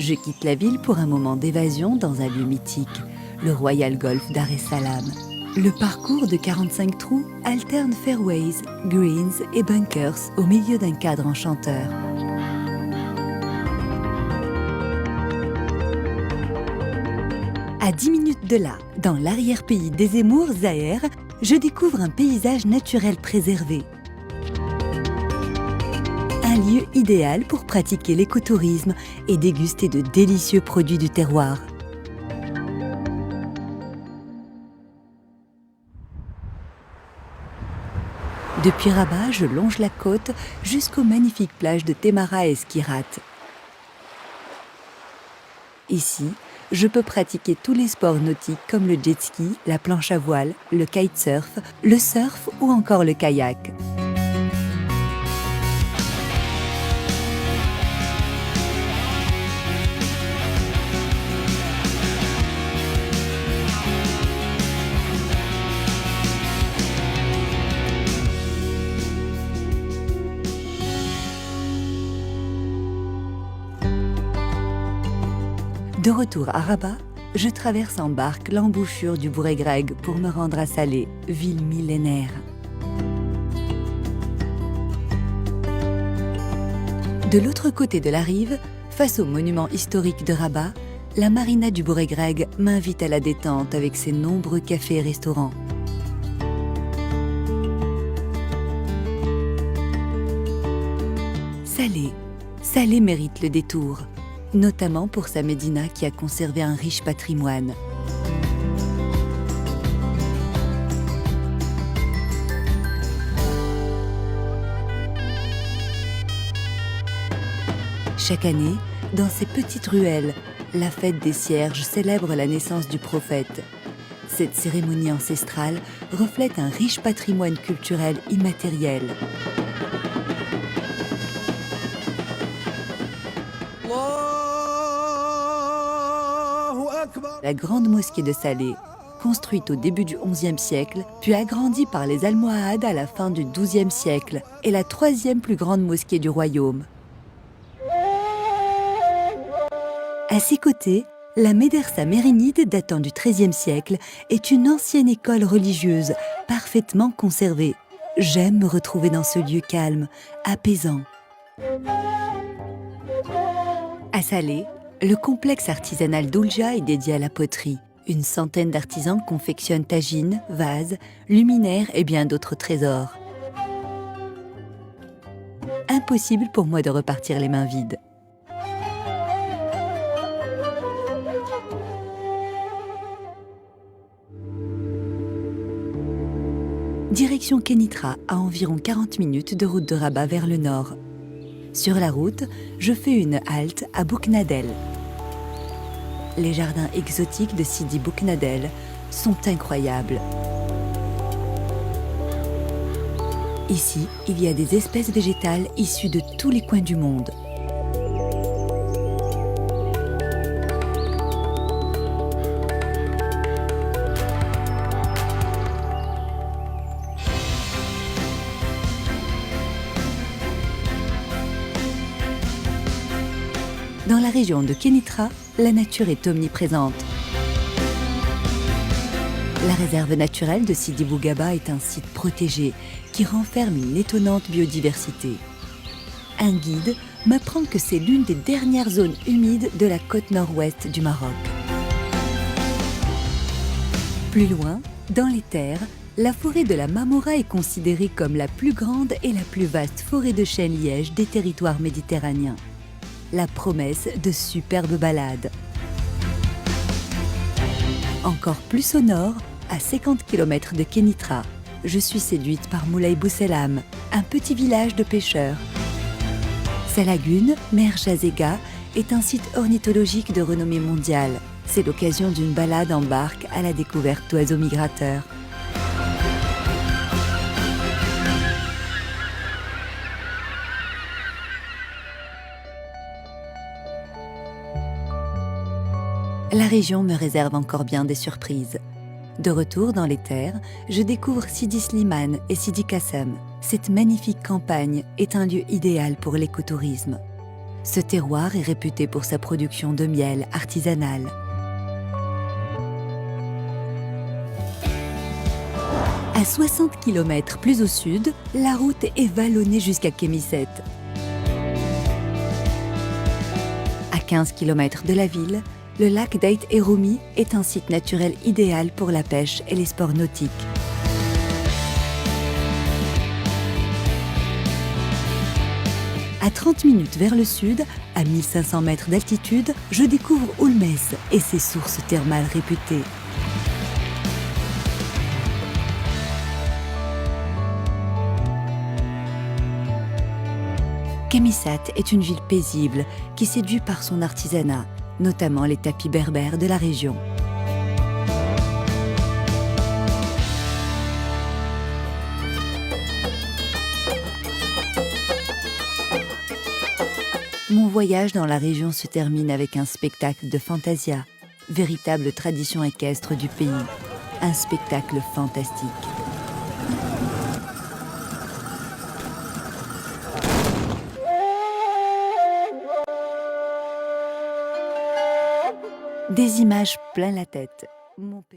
Je quitte la ville pour un moment d'évasion dans un lieu mythique, le Royal Golf Dar es Salaam. Le parcours de 45 trous alterne fairways, greens et bunkers au milieu d'un cadre enchanteur. À 10 minutes de là, dans l'arrière-pays des Émours, Zaher, je découvre un paysage naturel préservé. Un lieu idéal pour pratiquer l'écotourisme et déguster de délicieux produits du terroir. Depuis Rabat, je longe la côte jusqu'aux magnifiques plages de Temara et Skirat. Ici, je peux pratiquer tous les sports nautiques comme le jet ski, la planche à voile, le kitesurf, le surf ou encore le kayak. De retour à Rabat, je traverse en barque l'embouchure du Bouregreg pour me rendre à Salé, ville millénaire. De l'autre côté de la rive, face au monument historique de Rabat, la marina du Bouregreg m'invite à la détente avec ses nombreux cafés et restaurants. Salé mérite le détour, notamment pour sa médina qui a conservé un riche patrimoine. Chaque année, dans ces petites ruelles, la fête des cierges célèbre la naissance du prophète. Cette cérémonie ancestrale reflète un riche patrimoine culturel immatériel. La grande mosquée de Salé, construite au début du XIe siècle, puis agrandie par les Almohades à la fin du XIIe siècle, est la troisième plus grande mosquée du royaume. À ses côtés, la médersa mérinide datant du XIIIe siècle est une ancienne école religieuse parfaitement conservée. J'aime me retrouver dans ce lieu calme, apaisant. À Salé, le complexe artisanal d'Oulja est dédié à la poterie. Une centaine d'artisans confectionnent tagines, vases, luminaires et bien d'autres trésors. Impossible pour moi de repartir les mains vides. Direction Kénitra, à environ 40 minutes de route de Rabat vers le nord. Sur la route, je fais une halte à Bouknadel. Les jardins exotiques de Sidi Bouknadel sont incroyables. Ici, il y a des espèces végétales issues de tous les coins du monde. Dans la région de Kénitra, la nature est omniprésente. La réserve naturelle de Sidi Bou Gaba est un site protégé qui renferme une étonnante biodiversité. Un guide m'apprend que c'est l'une des dernières zones humides de la côte nord-ouest du Maroc. Plus loin, dans les terres, la forêt de la Mamora est considérée comme la plus grande et la plus vaste forêt de chênes-lièges des territoires méditerranéens. La promesse de superbes balades. Encore plus au nord, à 50 km de Kénitra, je suis séduite par Moulay Bousselam, un petit village de pêcheurs. Sa lagune, Mer Jazega, est un site ornithologique de renommée mondiale. C'est l'occasion d'une balade en barque à la découverte d'oiseaux migrateurs. La région me réserve encore bien des surprises. De retour dans les terres, je découvre Sidi Slimane et Sidi Kassem. Cette magnifique campagne est un lieu idéal pour l'écotourisme. Ce terroir est réputé pour sa production de miel artisanal. À 60 km plus au sud, la route est vallonnée jusqu'à Kémisset. À 15 km de la ville, le lac Deit Erumi est un site naturel idéal pour la pêche et les sports nautiques. À 30 minutes vers le sud, à 1500 mètres d'altitude, je découvre Oulmez et ses sources thermales réputées. Kémisset est une ville paisible qui séduit par son artisanat, notamment les tapis berbères de la région. Mon voyage dans la région se termine avec un spectacle de Fantasia, véritable tradition équestre du pays. Un spectacle fantastique. Des images plein la tête.